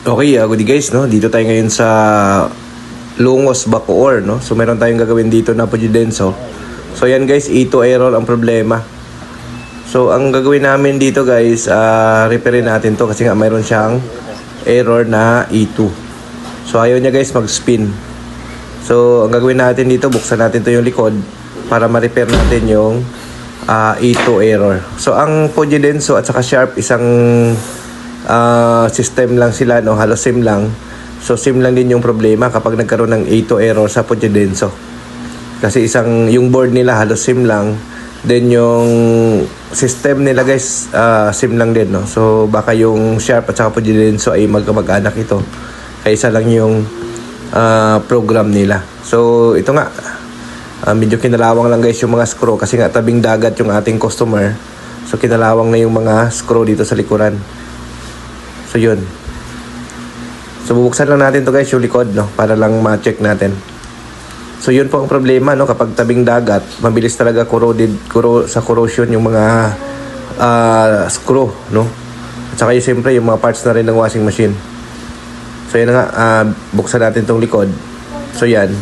Okay, good guys, no? Dito tayo ngayon sa Lungos, Bacoor, no? So meron tayong gagawin dito na Pujidenso. So yan guys, E2 error ang problema. So ang gagawin namin dito guys, repairin natin to kasi nga mayroon siyang error na E2. So ayaw niya guys mag-spin. So ang gagawin natin dito, buksan natin to yung likod para ma-repair natin yung E2 error. So ang Pujidenso at saka Sharp isang system lang sila, no? Halos SIM lang. So SIM lang din yung problema kapag nagkaroon ng E2 error sa Pujidenso. Kasi yung board nila halos SIM lang. Then yung system nila guys, SIM lang din, no? So baka yung Sharp at saka Pujidenso ay magkamag-anak ito. Kaysa lang yung program nila. So ito nga, medyo kinalawang lang guys yung mga screw kasi nga tabing dagat yung ating customer. So kinalawang na yung mga screw dito sa likuran. So yun. So bubuksan lang natin to guys yung likod, no, para lang ma-check natin. So yun po ang problema, no, kapag tabing dagat, mabilis talaga sa corrosion yung mga screw, no. At saka siyempre yung mga parts na rin ng washing machine. So yun nga, buksan natin tong likod. So yan.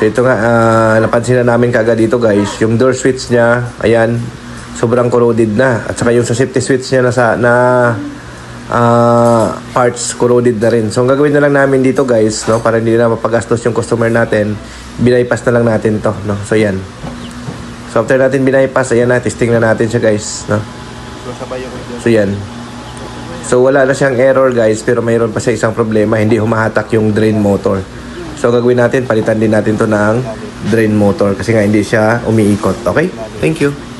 So ito nga, napansin na namin kagad dito guys, yung door switch niya, ayan, sobrang corroded na. At saka yung sa safety switch niya na parts corroded na rin. So ang gagawin na lang namin dito guys, no, para hindi na mapagastos yung customer natin, binaypass na lang natin to, no. So yan. So after natin binaypass, ayan na, testing na natin siya guys, no. So yan. So wala na siyang error guys, pero mayroon pa siya isang problema, hindi humahatak yung drain motor. So gagawin natin, palitan din natin to ng drain motor kasi nga hindi siya umiikot. Okay? Thank you.